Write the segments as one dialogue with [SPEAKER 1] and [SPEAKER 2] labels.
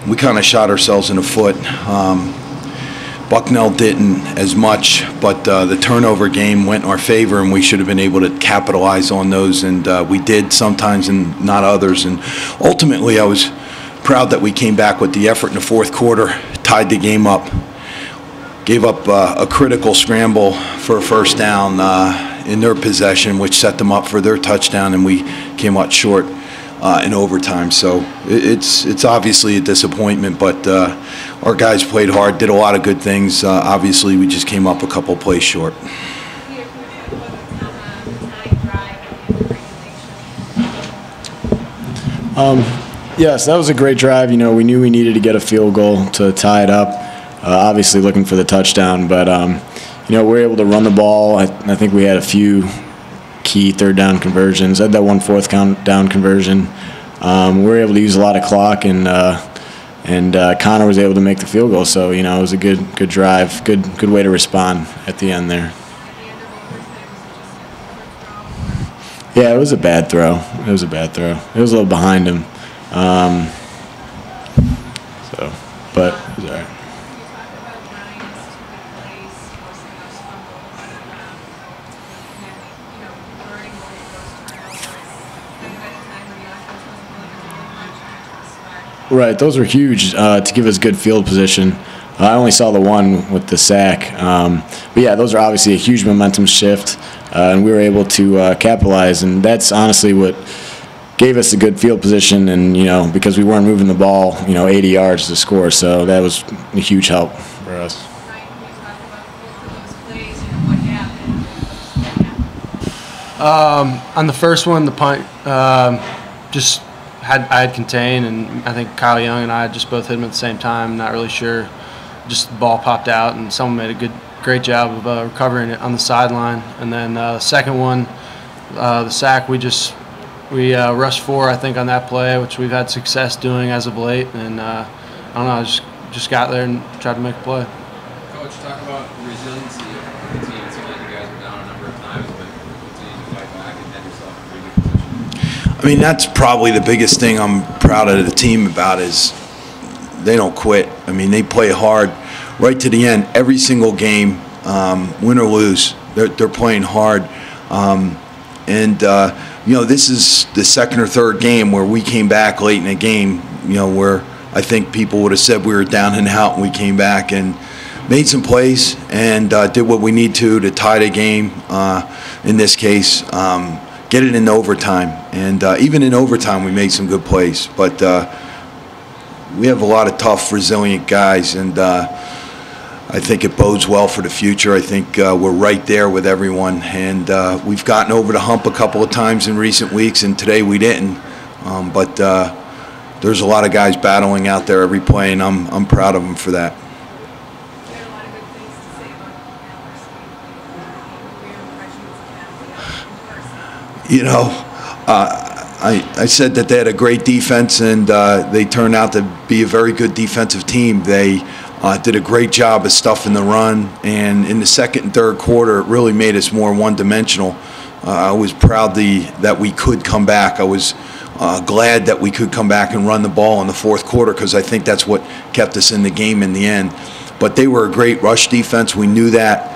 [SPEAKER 1] we kind of shot ourselves in the foot. Bucknell didn't as much, but the turnover game went in our favor, and we should have been able to capitalize on those, and we did sometimes and not others. And ultimately, I was proud that we came back with the effort in the fourth quarter, tied the game up, gave up a critical scramble for a first down in their possession, which set them up for their touchdown, and we came out short in overtime. So it's obviously a disappointment, but our guys played hard, did a lot of good things. Obviously, we just came up a couple plays short.
[SPEAKER 2] Yes, that was a great drive. You know, we knew we needed to get a field goal to tie it up. Obviously looking for the touchdown, but you know, we were able to run the ball. I think we had a few key third down conversions. I had that one fourth down conversion. We were able to use a lot of clock, and Connor was able to make the field goal. So, you know, it was a good drive, good way to respond at the end there. Yeah, it was a bad throw. It was a little behind him. But it was all right. Right, those were huge to give us good field position. I only saw the one with the sack. But, yeah, those are obviously a huge momentum shift, and we were able to capitalize. And that's honestly what gave us a good field position, and, you know, because we weren't moving the ball, you know, 80 yards to score. So that was a huge help for us.
[SPEAKER 3] On the first one, the punt, I had contained, and I think Kyle Young and I just both hit him at the same time. Not really sure. Just the ball popped out, and someone made a great job of recovering it on the sideline. And then the second one, the sack, we rushed 4, I think, on that play, which we've had success doing as of late. And I don't know, I just got there and tried to make a play.
[SPEAKER 4] Coach, talk about the resiliency of the team. It seemed like you guys were down a number of times, but continued to fight back and had yourself in a pretty good position.
[SPEAKER 1] I mean, that's probably the biggest thing I'm proud of the team about is they don't quit. I mean, they play hard right to the end. Every single game, win or lose, they're playing hard. You know, this is the second or third game where we came back late in the game, you know, where I think people would have said we were down and out, and we came back and made some plays and did what we need to tie the game, in this case. Get it in overtime, and even in overtime we made some good plays. But we have a lot of tough, resilient guys, and I think it bodes well for the future. I think we're right there with everyone, and we've gotten over the hump a couple of times in recent weeks, and today we didn't. But there's a lot of guys battling out there every play, and I'm proud of them for that. You know, I said that they had a great defense, and they turned out to be a very good defensive team. They did a great job of stuffing the run, and in the second and third quarter, it really made us more one-dimensional. I was proud that we could come back. I was glad that we could come back and run the ball in the fourth quarter, because I think that's what kept us in the game in the end. But they were a great rush defense. We knew that.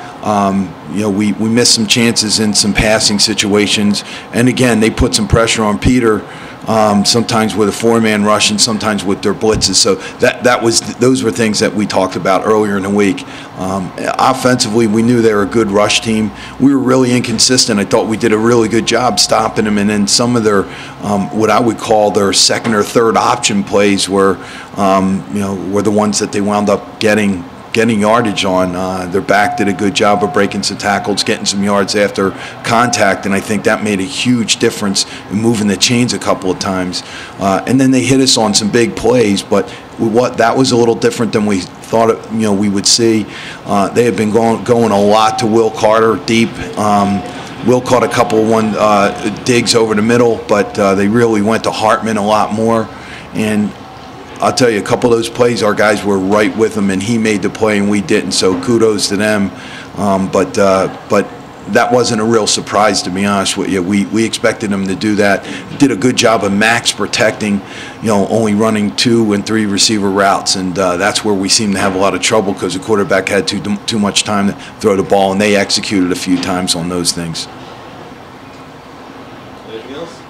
[SPEAKER 1] You know, we missed some chances in some passing situations, and again, they put some pressure on Peter, sometimes with a 4-man rush and sometimes with their blitzes. So those were things that we talked about earlier in the week. Offensively, we knew they were a good rush team. We were really inconsistent. I thought we did a really good job stopping them, and then some of their what I would call their second or third option plays were the ones that they wound up getting yardage on. Their back did a good job of breaking some tackles, getting some yards after contact, and I think that made a huge difference in moving the chains a couple of times. And then they hit us on some big plays, but that was a little different than we thought we would see. They had been going a lot to Will Carter deep. Will caught a couple digs over the middle, but they really went to Hartman a lot more. And I'll tell you, a couple of those plays, our guys were right with him, and he made the play and we didn't. So kudos to them. But that wasn't a real surprise, to be honest with you. We expected him to do that. Did a good job of max protecting, only running 2 and 3 receiver routes, and that's where we seem to have a lot of trouble because the quarterback had too much time to throw the ball, and they executed a few times on those things.
[SPEAKER 5] Anything else?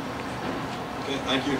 [SPEAKER 5] Okay, thank you.